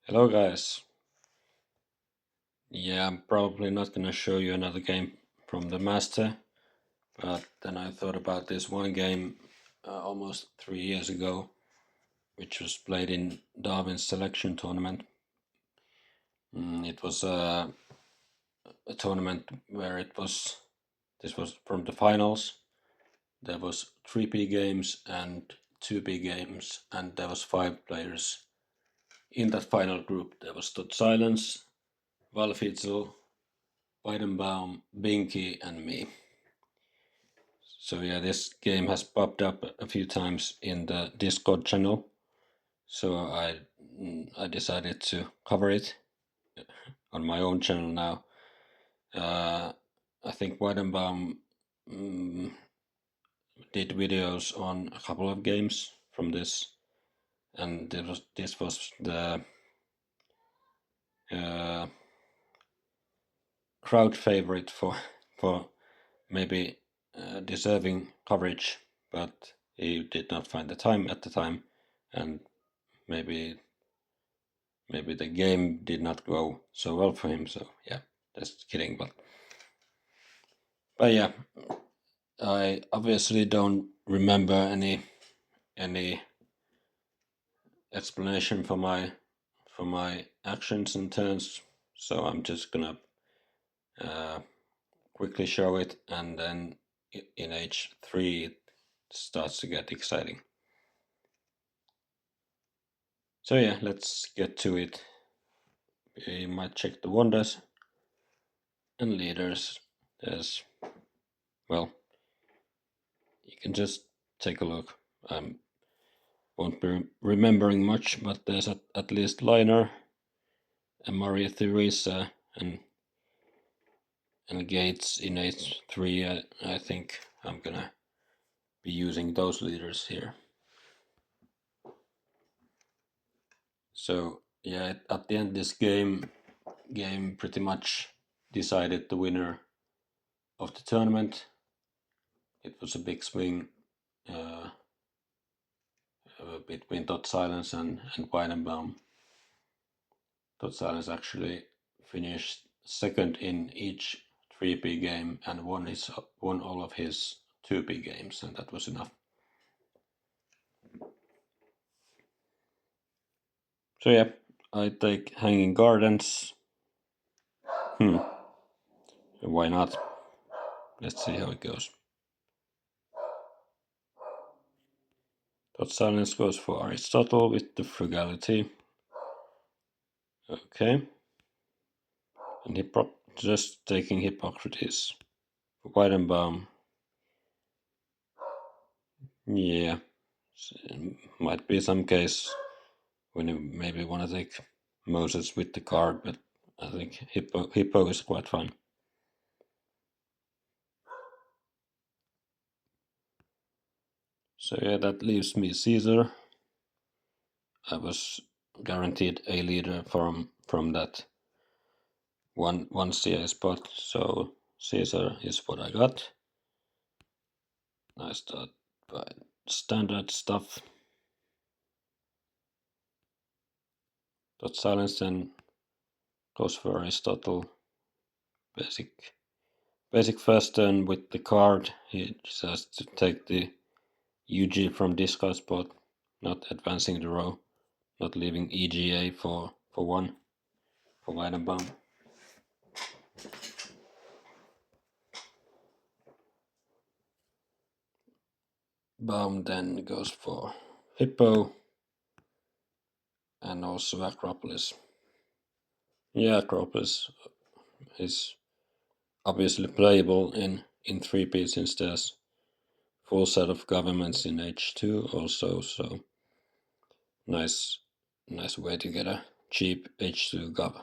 Hello guys. Yeah, I'm probably not gonna show you another game from the master, but then I thought about this one game almost 3 years ago, which was played in Darwin's selection tournament. It was a tournament where this was from the finals. There was 3P games and 2P games, and there was 5 players. In that final group, there was Totsilence, Valfitzel, Weidenbaum, Binky, and me. So yeah, this game has popped up a few times in the Discord channel. So I decided to cover it on my own channel now. I think Weidenbaum did videos on a couple of games from this, and this was the crowd favorite for maybe deserving coverage, but he did not find the time at the time, and maybe the game did not go so well for him. So yeah, just kidding. But yeah, I obviously don't remember any explanation for my actions and turns. So I'm just gonna quickly show it, and then in H3 it starts to get exciting. So yeah, let's get to it. We might check the wonders and leaders. There's, well, you can just take a look. Won't be remembering much, but there's at least Liner and Maria Theresa and Gates in H3. I think I'm gonna be using those leaders here. So yeah, at the end this game pretty much decided the winner of the tournament. It was a big swing between Totsilence and Weidenbaum. Totsilence actually finished second in each 3P game and won all of his 2P games, and that was enough. So yeah, I take Hanging Gardens. Why not? Let's see how it goes. Totsilence goes for Aristotle with the Frugality. Okay. And just taking Hippocrates. Weidenbaum. Yeah. Might be some case when you maybe want to take Moses with the card, but I think Hippo is quite fine. So yeah, that leaves me Caesar. I was guaranteed a leader from that one CA spot, so Caesar is what I got. I start by standard stuff. Totsilence then goes for Aristotle. Basic first turn with the card. He just has to take the UG from discard spot, not advancing the row, not leaving EGA for one for Weidenbaum. Baum then goes for Hippo and also Acropolis. Yeah, Acropolis is obviously playable in 3P since there's full set of governments in H2 also, so nice way to get a cheap H2 gov.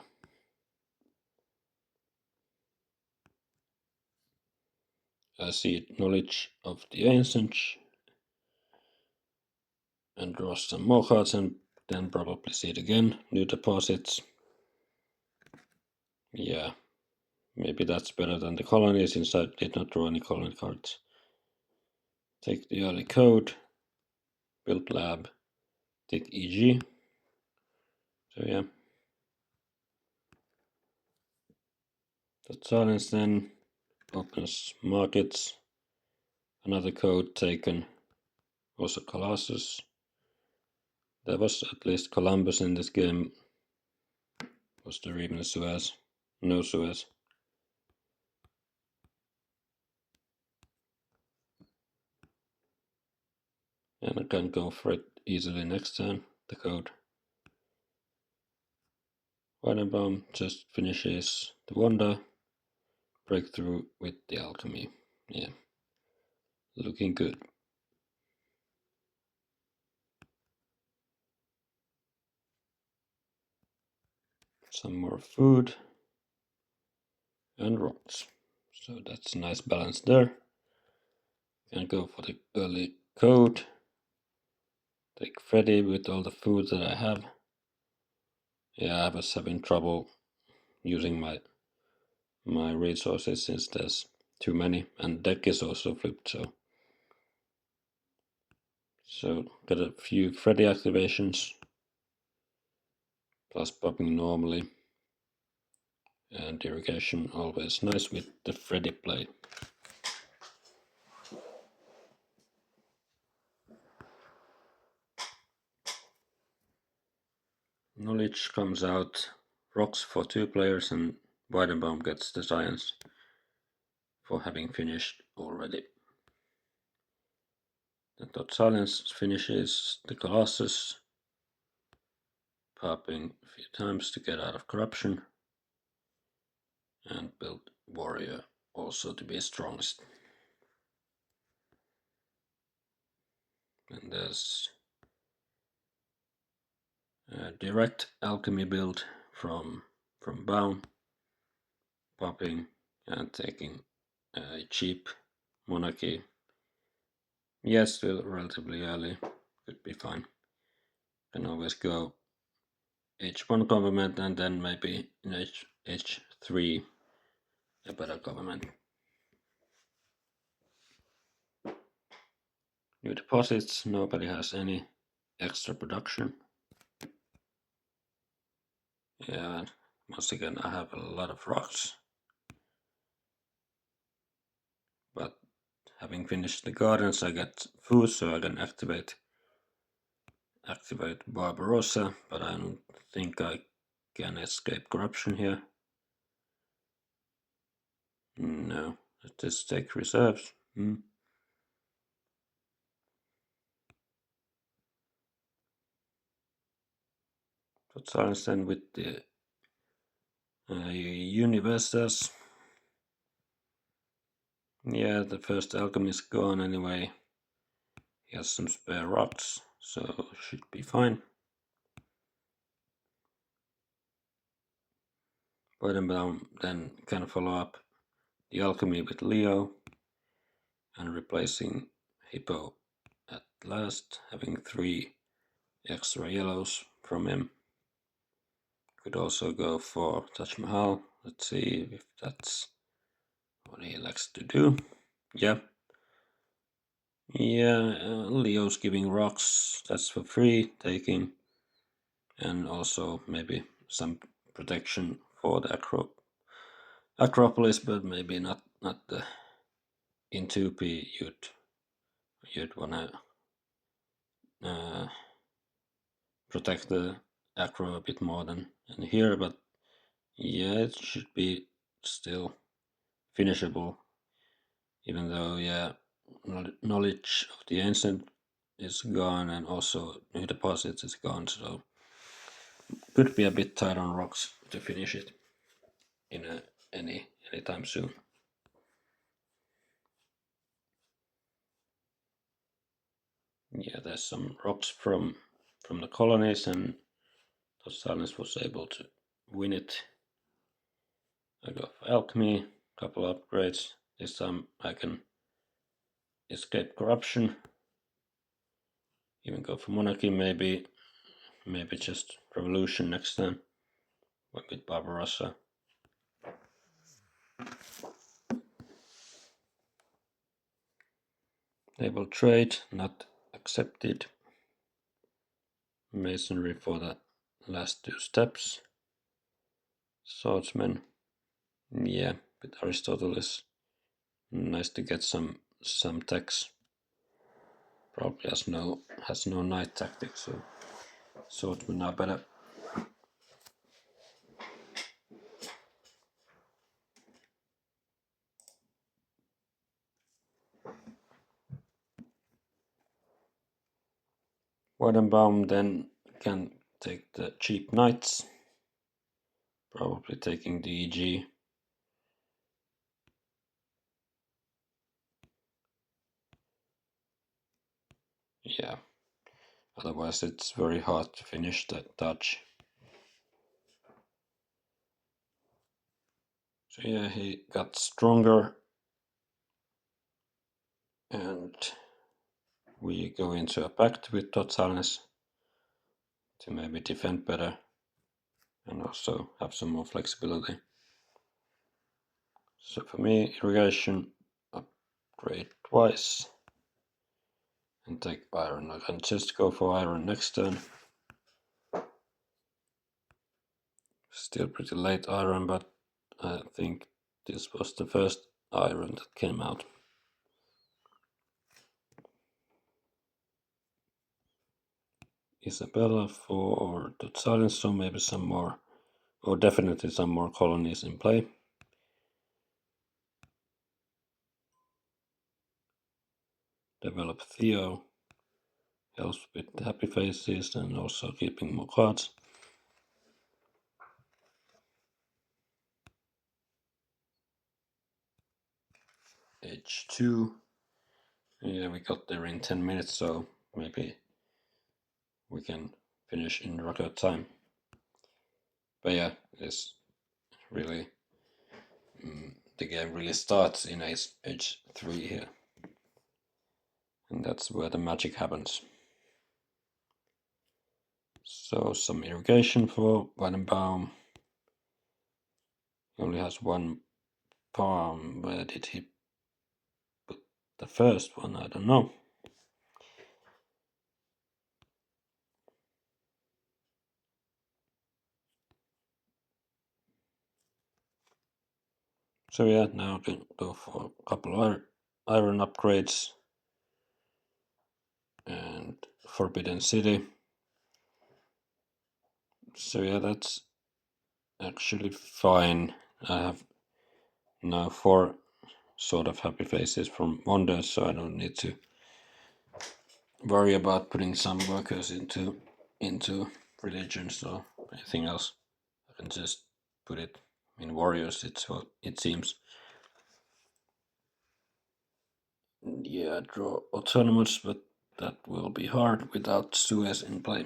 I see knowledge of the ancients and draw some more cards and then probably see it again. New deposits. Yeah, maybe that's better than the colony since I did not draw any colony cards. Take the early code, build lab, take EG. So yeah, Totsilence then opens markets. Another code taken, also Colossus. There was at least Columbus in this game. Was there even a Suez? No Suez. And I can go for it easily next turn, the code. Weidenbaum just finishes the wonder. Breakthrough with the alchemy. Yeah, looking good. Some more food and rocks. So that's a nice balance there. Can go for the early code. Take Freddy with all the food that I have. Yeah, I was having trouble using my resources since there's too many, and deck is also flipped. So got a few Freddy activations, plus popping normally, and irrigation always nice with the Freddy play. Knowledge comes out, rocks for 2 players, and Weidenbaum gets the science for having finished already. The Totsilence finishes the Colossus, popping a few times to get out of corruption, and build Warrior also to be strongest. And there's a direct alchemy build from Baum, popping and taking a cheap monarchy. Yes, still relatively early, could be fine. Can always go H1 government and then maybe in H3 a better government. New deposits, nobody has any extra production. Yeah, once again I have a lot of rocks. But having finished the gardens I get food, so I can activate Barbarossa, but I don't think I can escape corruption here. No, let's just take reserves. Totsilence then with the Universals. Yeah, the first alchemy is gone anyway. He has some spare rocks, so should be fine. Weidenbaum then can follow up the alchemy with Leo and replacing Hippo at last, having 3 extra yellows from him. Could also go for Taj Mahal. Let's see if that's what he likes to do. Yeah. Leo's giving rocks, that's for free, taking, and also maybe some protection for the Acropolis, but maybe not the in 2P you'd wanna protect the Acro a bit more than in here, but yeah, it should be still finishable, even though knowledge of the ancient is gone and also new deposits is gone, so could be a bit tight on rocks to finish it in anytime soon. Yeah, there's some rocks from the colonies, and Totsilence was able to win it. I go for alchemy, couple upgrades. This time I can escape corruption. Even go for monarchy, maybe just revolution next time. With Barbarossa. Label trade, not accepted. Masonry for the last 2 steps. Swordsman, Yeah, with Aristotle is nice to get some text. Probably has no knight tactics, so swordsmen are better. Weidenbaum then can take the cheap knights, probably taking the EG. Yeah, otherwise it's very hard to finish that touch. So yeah, he got stronger, and we go into a pact with Totsilence to maybe defend better and also have some more flexibility. So for me, irrigation upgrade twice and take iron. I can just go for iron next turn. Still pretty late iron, but I think this was the first iron that came out. Isabella for Totsilence, so maybe some more, or definitely some more colonies in play. Develop Theo, helps with the happy faces and also keeping more cards. H2. Yeah, we got there in 10 minutes, so maybe we can finish in record time. But yeah, it's really the game really starts in H3 here, and that's where the magic happens. So some irrigation for Weidenbaum. He only has one palm. Where did he put the first one? I don't know. So yeah, now I can go for a couple of iron upgrades and Forbidden City. So yeah, that's actually fine. I have now 4 sort of happy faces from Wonders, so I don't need to worry about putting some workers into religions or anything else. I can just put it in warriors. It's what it seems. Yeah, draw autonomous, but that will be hard without Suez in play.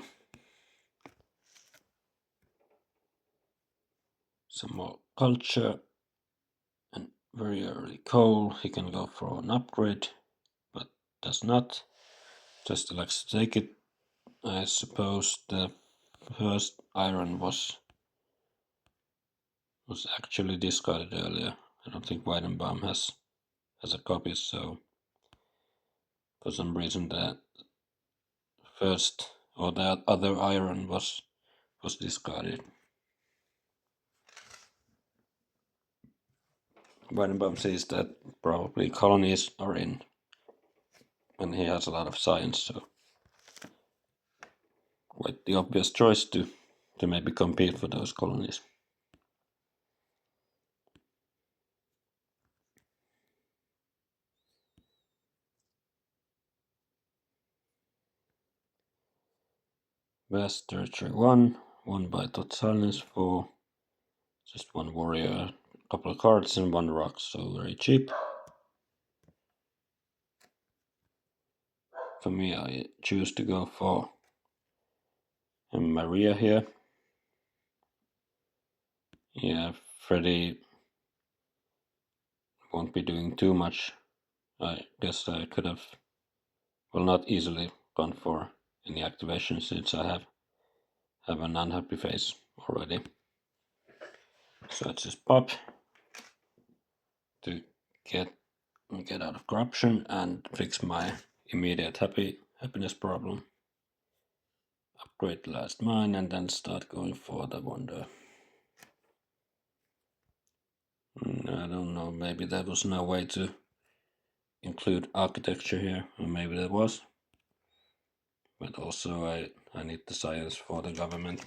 Some more culture and very early coal. He can go for an upgrade, but does not. Just elects to take it. I suppose the first iron was actually discarded earlier. I don't think Weidenbaum has a copy, so for some reason the first or the other iron was discarded. Weidenbaum says that probably colonies are in, and he has a lot of science, so quite the obvious choice to maybe compete for those colonies. West Territory 1, won by Totsilence for just 1 warrior, a couple of cards, and 1 rock, so very cheap. For me, I choose to go for Maria here. Yeah, Freddy won't be doing too much. I guess I could have, well, not easily gone for any activation since I have an unhappy face already. So I just pop to get out of corruption and fix my immediate happiness problem. Upgrade last mine and then start going for the wonder. I don't know, maybe there was no way to include architecture here, or maybe there was. But also I need the science for the government.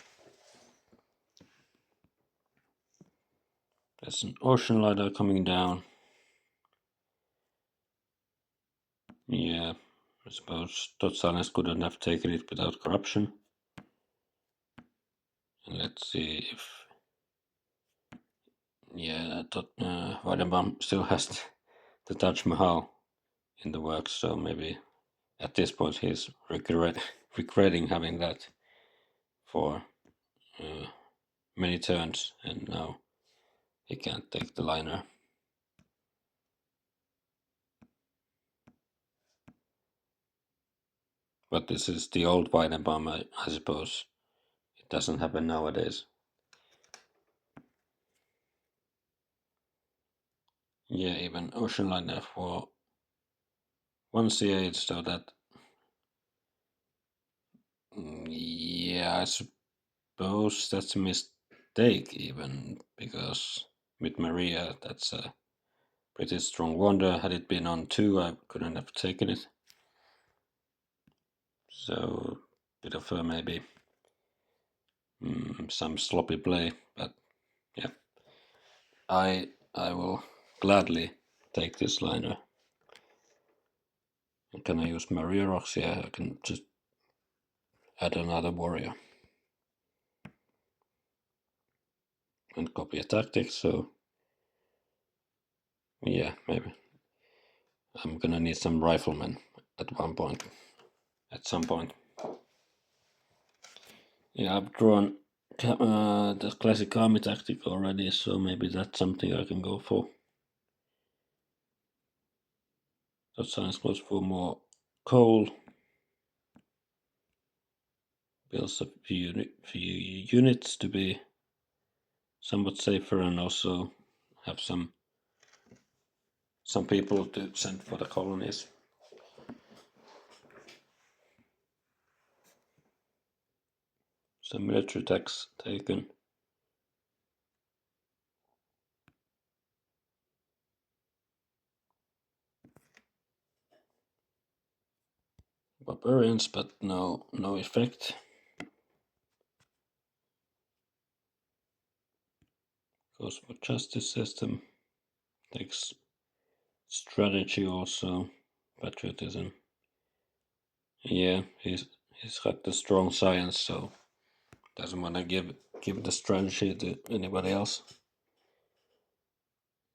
There's an ocean liner coming down. Yeah, I suppose Totsilence couldn't have taken it without corruption. And let's see if... Yeah, Weidenbaum still has the Taj Mahal in the works, so maybe at this point he's regretting having that for many turns, and now he can't take the liner. But this is the old Weidenbaum, I suppose. It doesn't happen nowadays. Yeah, even ocean liner for 1C8, so that... Yeah, I suppose that's a mistake even, because with Maria, that's a pretty strong wonder. Had it been on 2, I couldn't have taken it. So, bit of a maybe some sloppy play, but yeah. I will gladly take this liner. Can I use Maria Rocks? Yeah, I can just add another warrior. And copy a tactic, so yeah, maybe. I'm gonna need some riflemen at some point. Yeah, I've drawn the classic army tactic already, so maybe that's something I can go for. That science goes for more coal. Builds a few units to be somewhat safer, and also have some people to send for the colonies. Some military tax taken. Barbarians, but no effect. Goes for justice system. Takes strategy also. Patriotism. Yeah, he's got the strong science, so doesn't want to give the strategy to anybody else.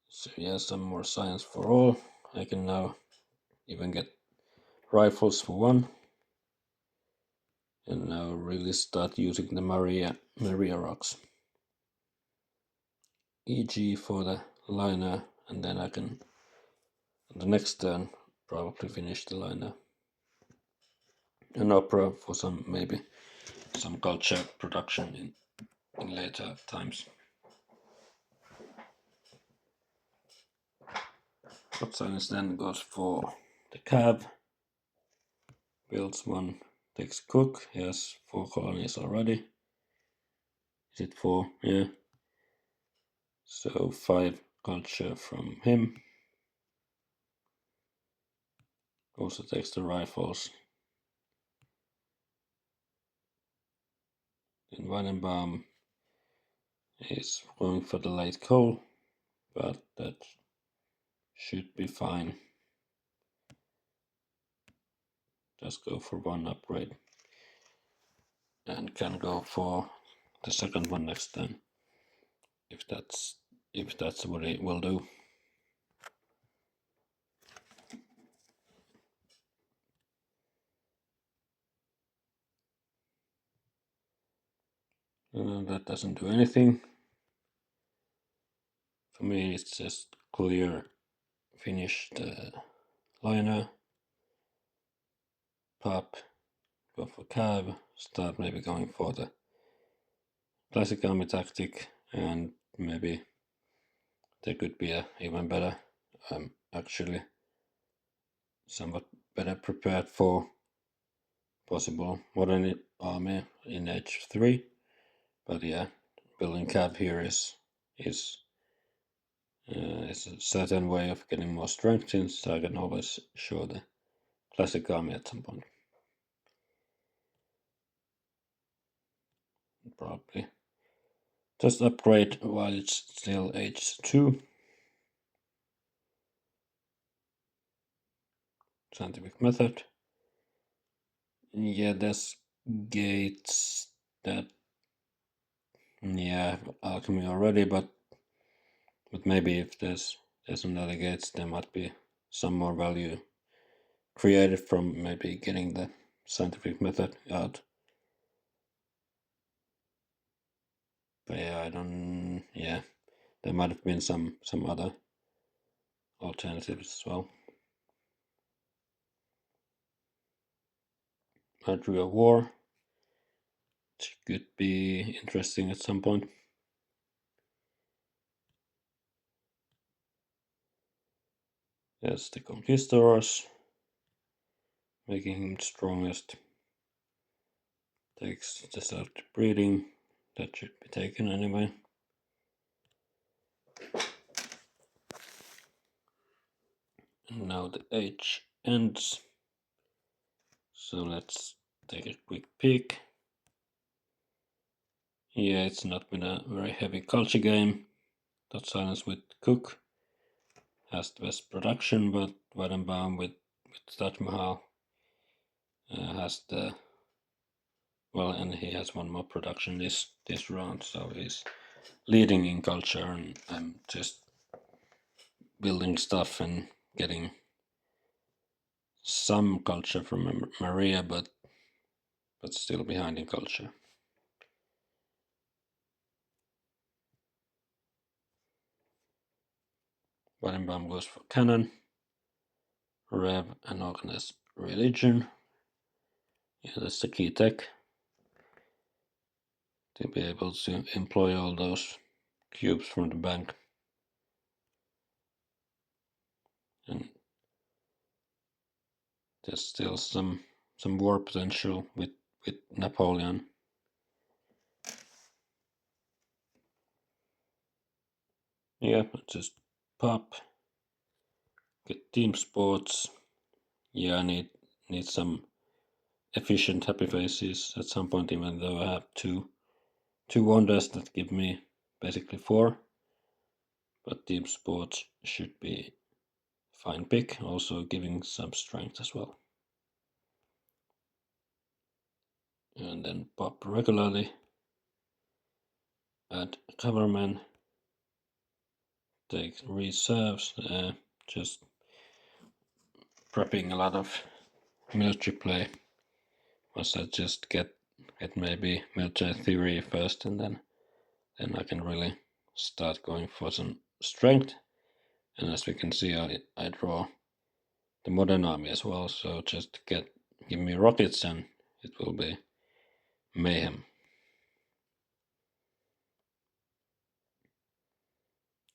So yeah, some more science for all. I can now even get rifles for 1. And now really start using the Maria rocks. EG for the liner, and then I can, on the next turn, probably finish the liner. An opera for maybe some culture production in later times. Totsilence then goes for the cab. Builds 1, takes cook. He has 4 colonies already. Is it 4? Yeah. So 5 culture from him. Also takes the rifles. Then Weidenbaum is going for the late coal, but that should be fine. Just go for 1 upgrade. And can go for the second one next time. If that's what it will do. That doesn't do anything. For me, it's just clear, finish the liner, pop, go for cab, start maybe going for the classic army tactic, and maybe there could be a even better, actually somewhat better prepared for possible modern army in age 3. But yeah, building cab here is It's a certain way of getting more strength, since I can always show the classic army at some point. Probably just upgrade while it's still age 2. Scientific method. Yeah, there's gates that, yeah, alchemy already, but maybe if there's another gates, there might be some more value created from maybe getting the scientific method out. But yeah, there might have been some other alternatives as well. Artery of War, which could be interesting at some point. Yes, the Conquistadors, making him strongest. Takes this out breeding, that should be taken anyway. And now the age ends, so let's take a quick peek. Yeah, it's not been a very heavy culture game. Totsilence with Cook has the best production, but Weidenbaum with Taj Mahal has the, well, and he has one more production this round, so he's leading in culture, and I'm just building stuff and getting some culture from Maria, but still behind in culture. Weidenbaum goes for canon, Rev, and organized religion. Yeah, that's the key tech to be able to employ all those cubes from the bank. And there's still some war potential with Napoleon. Yeah, just pop, get team sports. Yeah, I need some efficient happy faces at some point, even though I have two wonders that give me basically 4. But team sports should be fine pick, also giving some strength as well. And then pop regularly, add coverman, take reserves, just prepping a lot of military play. Once I just get maybe military theory first, and then I can really start going for some strength. And as we can see, I draw the modern army as well, so just give me rockets and it will be mayhem.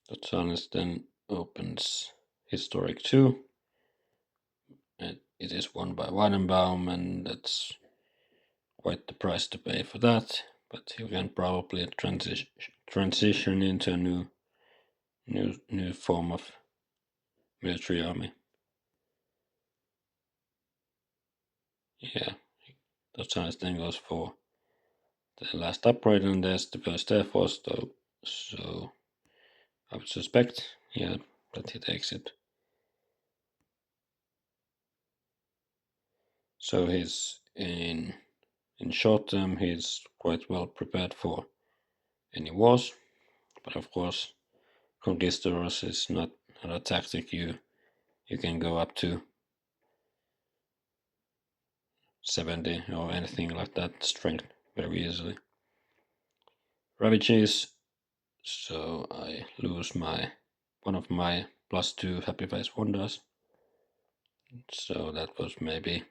Totsilence then opens Historic 2. And it is won by Weidenbaum, and that's quite the price to pay for that. But you can probably transition into a new form of military army. Yeah, Totsilence then goes for the last upgrade, and there's the first Air Force, though. So I would suspect, yeah, that he takes it. So he's in short term, he's quite well prepared for any wars, but of course, Conquistadors is not a tactic you can go up to 70 or anything like that strength very easily. Ravages, so I lose one of my +2 happy face wonders. So that was maybe,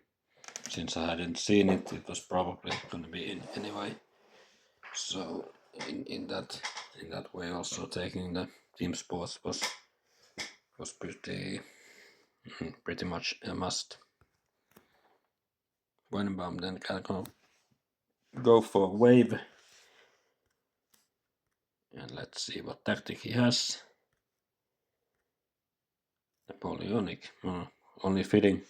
since I hadn't seen it, it was probably going to be in anyway. So in that way, also taking the team sports was pretty much a must. Weidenbaum then can go for wave, and let's see what tactic he has. Napoleonic. Only fitting.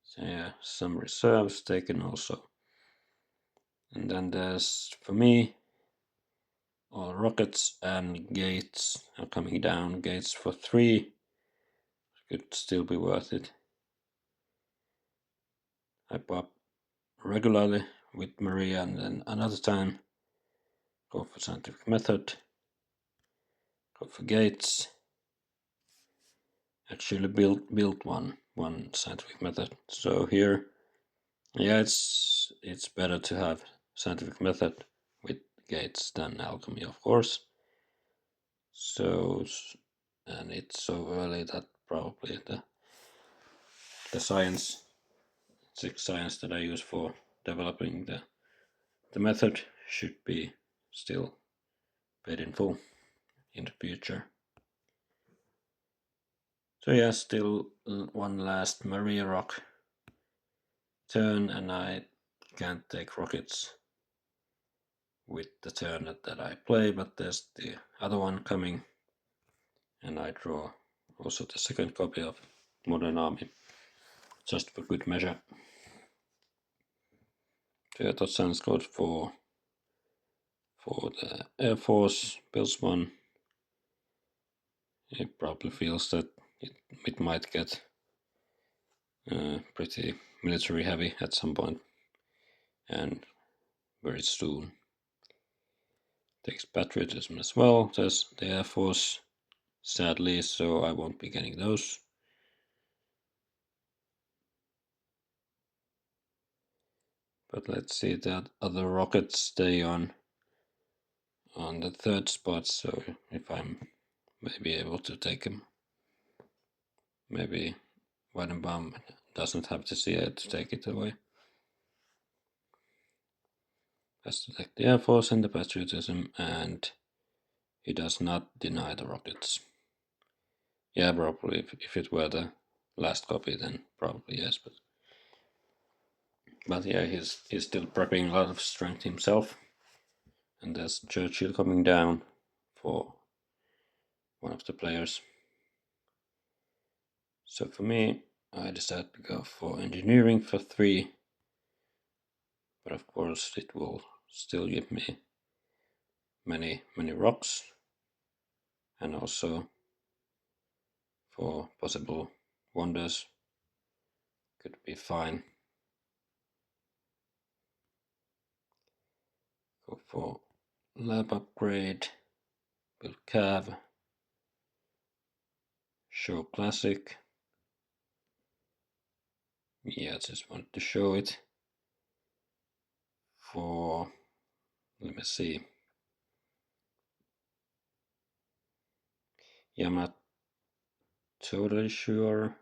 So yeah, some reserves taken also. And then there's, for me, all rockets and gates are coming down. Gates for 3 could still be worth it. I pop regularly with Maria, and then another time go for scientific method, go for gates. Actually built one scientific method. So here, yeah, it's better to have scientific method with gates than alchemy, of course. So, and it's so early that probably the science, 6 science that I use for developing the method should be still paid in full in the future. So yeah, still one last Maria rock turn, and I can't take rockets with the turn that I play, but there's the other one coming, and I draw also the second copy of Modern Army, just for good measure. So yeah, Totsilence goes for the Air Force, builds one. He probably feels that it might get pretty military heavy at some point, and very soon. Takes patriotism as well, says the Air Force, sadly, so I won't be getting those. But let's see that other rockets stay on the 3rd spot, so if I'm maybe able to take him, maybe Weidenbaum doesn't have to see it to take it away. Has to take the Air Force and the patriotism, and he does not deny the rockets. Yeah, probably if it were the last copy, then probably yes, but yeah, he's still prepping a lot of strength himself. And there's Churchill coming down for one of the players. So for me, I decided to go for engineering for 3, but of course it will still give me many rocks, and also for possible wonders could be fine. Go for lab upgrade, build cav, show classic. Yeah, I just wanted to show it for, let me see. Yeah, I'm not totally sure.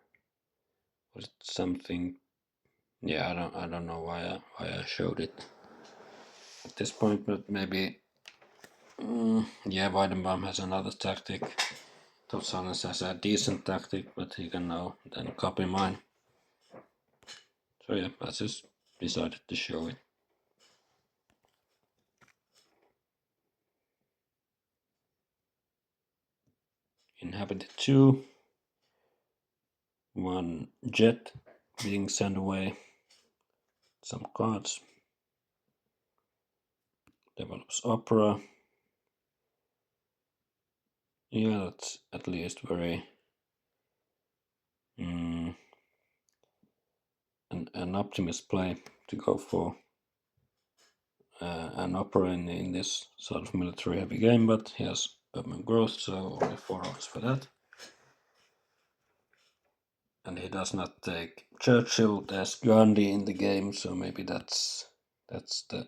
Was it something? Yeah, I don't know why I showed it at this point, but maybe. Yeah, Weidenbaum has another tactic. Totsilence has a decent tactic, but he can now then copy mine. So yeah, I just decided to show it. Inhabited 2. 1 jet being sent away. Some cards. Develops opera. Yeah, that's at least very an optimist play to go for an opera in this sort of military heavy game, but he has urban growth, so only 4 rocks for that. And he does not take Churchill. There's Gandhi in the game, so maybe that's the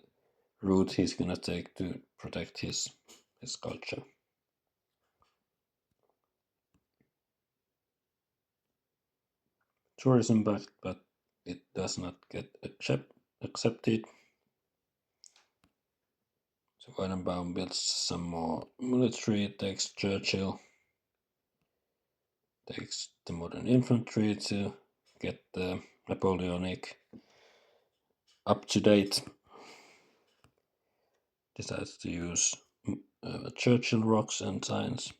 route he's gonna take to protect his culture. Tourism, but it does not get accepted. So Weidenbaum builds some more military, takes Churchill, takes the modern infantry to get the Napoleonic up to date. Decides to use Churchill rocks and science.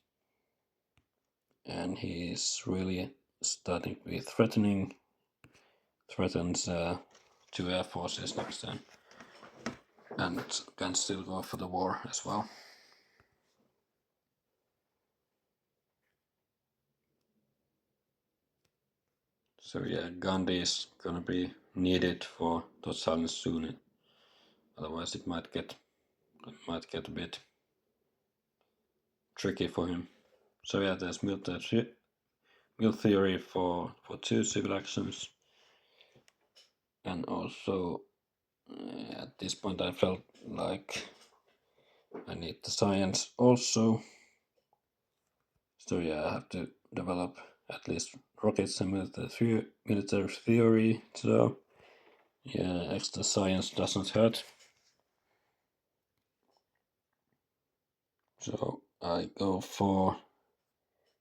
and he's really starting to be threatening. Threatens 2 air forces next time, and can still go for the war as well. So yeah, Gandhi is gonna be needed for Totsilence soon. Otherwise, it might get a bit tricky for him. So yeah, there's mill theory for 2 civil actions, and also at this point I felt like I need the science also. So yeah, I have to develop at least rockets and military theory. So yeah, extra science doesn't hurt. So I go for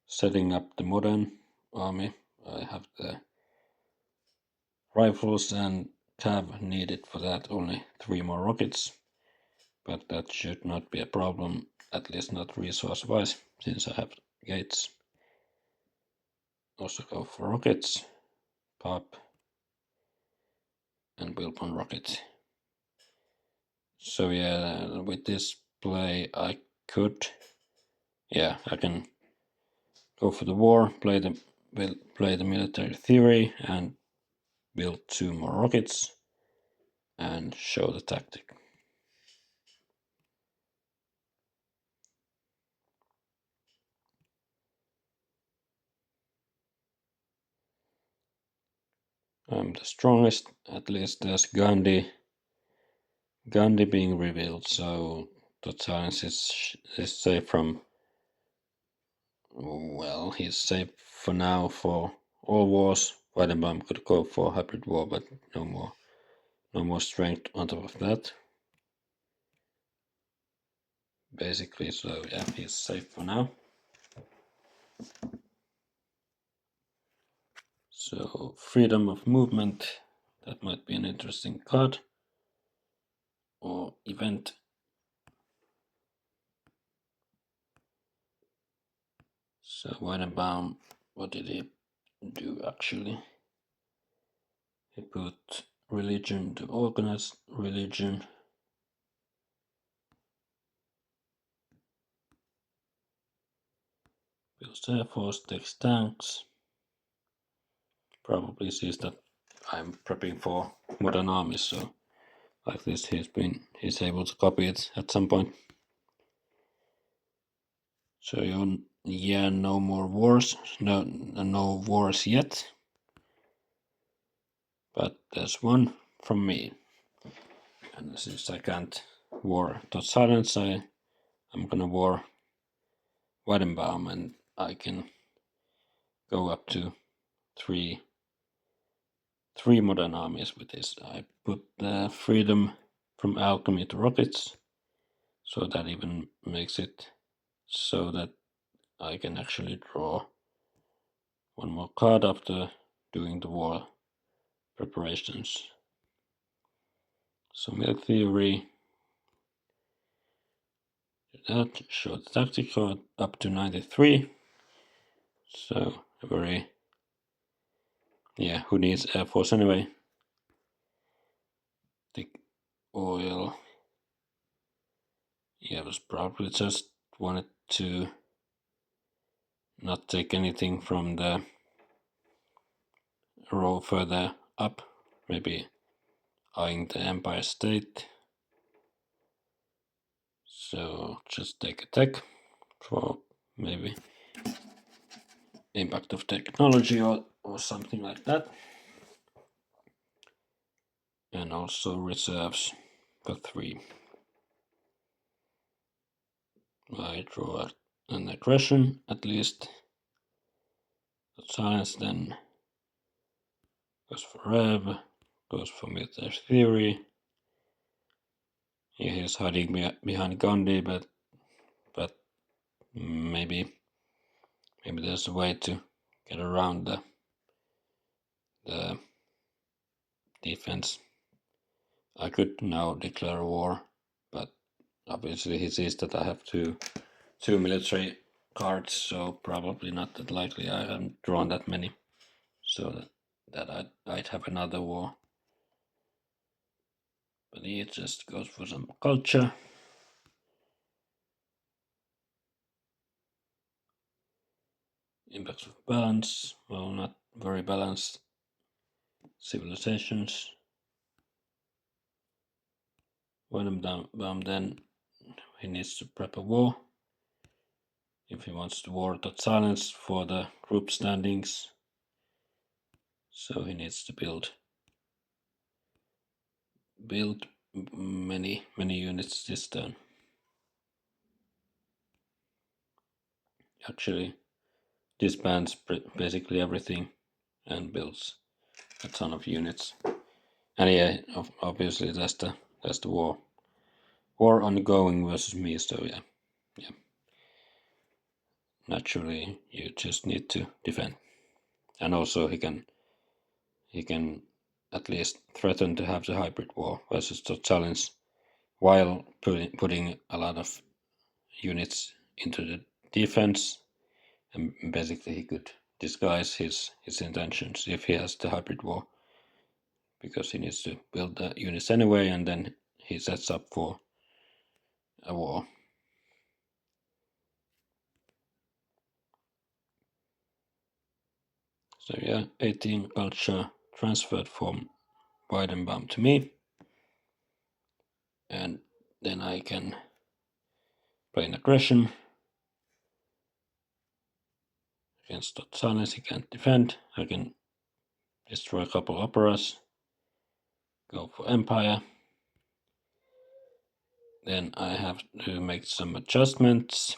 setting up the modern army. I have the rifles and cav needed for that, only 3 more rockets. But that should not be a problem, at least not resource wise, since I have gates. Also go for rockets, pop, and build 1 rocket. So yeah, with this play I can go for the war, play the military theory, and build 2 more rockets, and show the tactic. I'm the strongest, at least there's Gandhi being revealed, so Totsilence is safe from, well, he's safe for now for all wars. Weidenbaum could go for hybrid war, but no more strength on top of that. Basically, so yeah, he's safe for now. So freedom of movement, that might be an interesting card or event. So Weidenbaum, what did he do actually? He put religion to organize religion. Builds air force, takes tanks. Probably sees that I'm prepping for modern armies, so like this he's able to copy it at some point. So yeah, no more wars, no wars yet. But there's one from me. And since I can't war Totsilence, I'm gonna war Weidenbaum, and I can go up to three modern armies with this. I put the freedom from alchemy to rockets, so that even makes it so that I can actually draw 1 more card after doing the war preparations. So milk theory, that short tactic card up to 93. So a very, who needs air force anyway? Thick oil. Yeah, was probably just wanted to not take anything from the row further up, maybe eyeing the Empire State. So just take a tech for maybe impact of technology or something like that. And also reserves for 3. I draw an aggression at least. Science then goes for Rev, goes for military theory. Yeah, he's hiding behind Gandhi, but maybe there's a way to get around the defense. I could now declare war, but obviously he sees that I have two military cards, so probably not that likely. I haven't drawn that many, so that I'd have another war. But he just goes for some culture. Impacts of balance, well, not very balanced civilizations. Weidenbaum then he needs to prep a war. If he wants to war Totsilence for the group standings, so he needs to build many units this turn. Actually, disbands basically everything and builds a ton of units. And yeah, obviously that's the war ongoing versus me. So yeah. Naturally, you just need to defend, and also he can at least threaten to have the hybrid war versus the challenge, while putting a lot of units into the defense, and basically he could disguise his intentions if he has the hybrid war, because he needs to build the units anyway, and then he sets up for a war. So yeah, 18 culture transferred from Weidenbaum to me, and then I can play an aggression against Totsilence. He can't defend. I can destroy a couple operas, go for empire. Then I have to make some adjustments.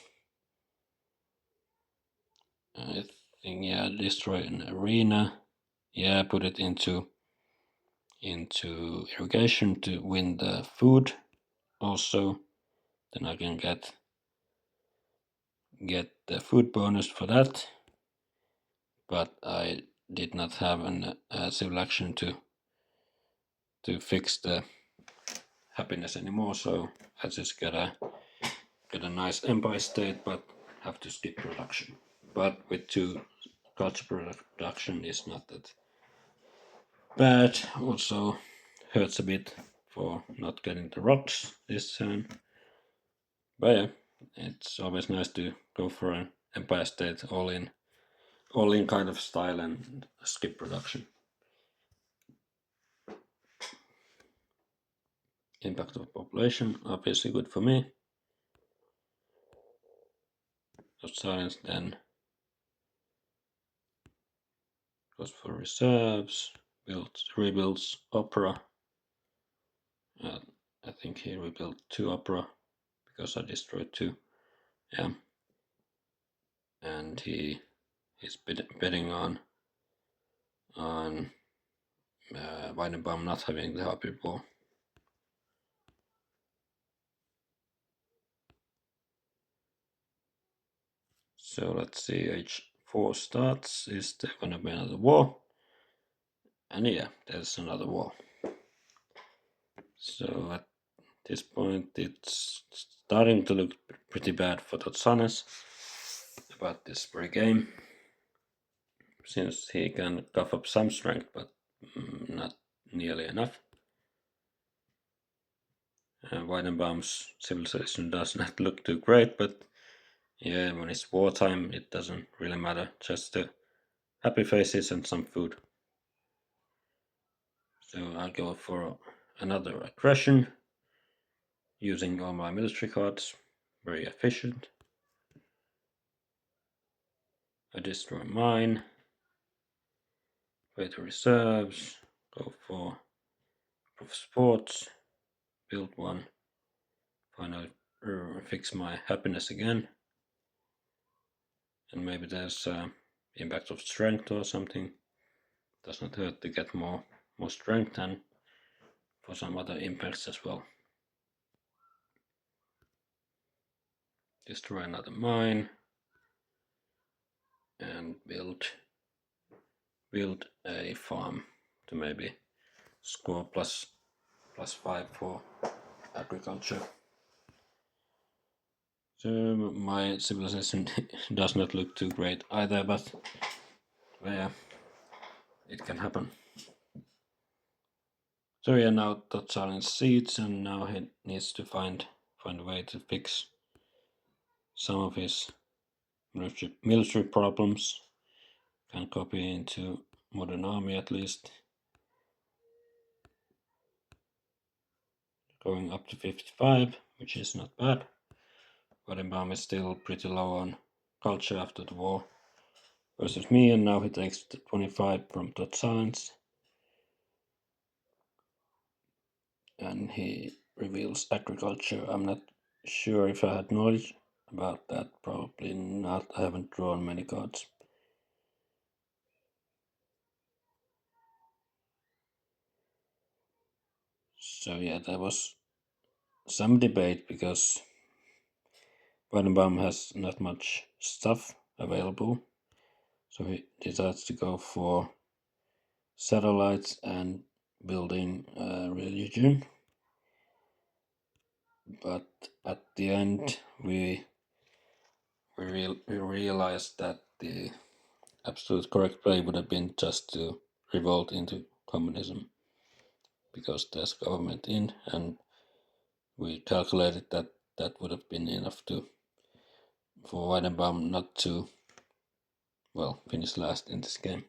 I think, yeah, destroy an arena. Yeah, put it into irrigation to win the food also. Then I can get the food bonus for that. But I did not have a civil action to fix the happiness anymore, so I just get a nice empire state, but have to skip production. But with 2 culture production is not that bad. Also hurts a bit for not getting the rocks this turn. But yeah, it's always nice to go for an empire state all in kind of style and skip production. Impact of population, obviously good for me. Totsilence then goes for reserves, rebuilds opera. I think he rebuilt 2 opera because I destroyed 2. Yeah, and he's betting on Weidenbaum not having the hybrid war. So let's see, H4 starts. Is there gonna be another war? And yeah, there's another war. So at this point, it's starting to look pretty bad for Totsilence about this very game, since he can cough up some strength, but not nearly enough. Weidenbaum's civilization does not look too great, but yeah, when it's wartime, it doesn't really matter. Just the happy faces and some food. So I'll go for another aggression, using all my military cards. Very efficient. I destroy mine. Play the reserves. Go for proof of sports. Build one. Finally fix my happiness again. And maybe there's impact of strength or something. Does not hurt to get more strength, and for some other impacts as well. Destroy another mine and build a farm to maybe score +5 for agriculture. So my civilization does not look too great either, but yeah, it can happen. So yeah, now Totsilence seeds, and now he needs to find a way to fix some of his military problems. Can copy into modern army at least. Going up to 55, which is not bad. Weidenbaum is still pretty low on culture after the war versus me, and now he takes 25 from Totsilence. And he reveals agriculture. I'm not sure if I had knowledge about that. Probably not. I haven't drawn many cards. So yeah, there was some debate because Weidenbaum has not much stuff available. So he decides to go for satellites and building a religion. But at the end, we realized that the absolute correct play would have been just to revolt into communism, because there's government in, and we calculated that that would have been enough to for Weidenbaum not to finish last in this game.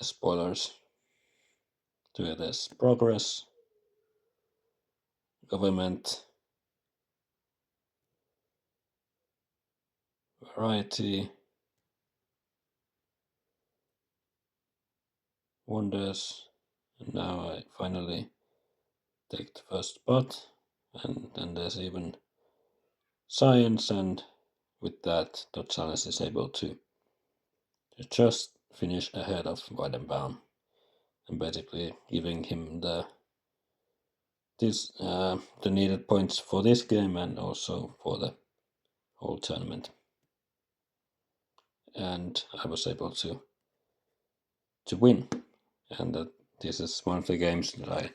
Spoilers. So there's progress, government, variety, wonders, and now I finally take the first spot, and then there's even science, and with that Totsilence is able to just finish ahead of Weidenbaum, and basically giving him the needed points for this game and also for the whole tournament. And I was able to win, and that this is one of the games that I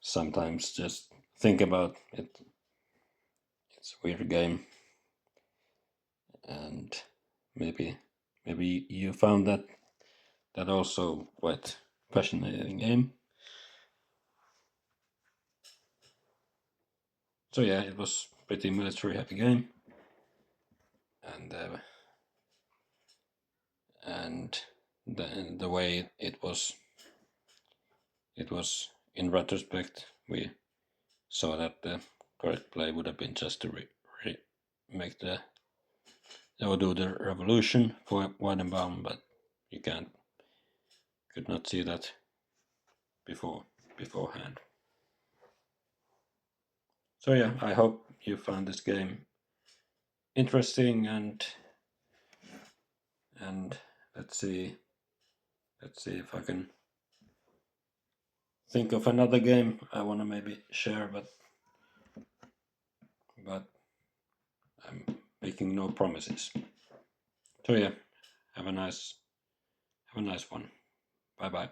sometimes just think about. It's a weird game, and maybe you found that also quite fascinating game. So yeah, it was pretty military heavy game, and the way it was in retrospect, we saw that the correct play would have been just to make or do the revolution for Weidenbaum, but you could not see that beforehand. So yeah, I hope you found this game interesting, and let's see if I can think of another game I want to maybe share, but I'm making no promises. So yeah, have a nice one. Bye bye.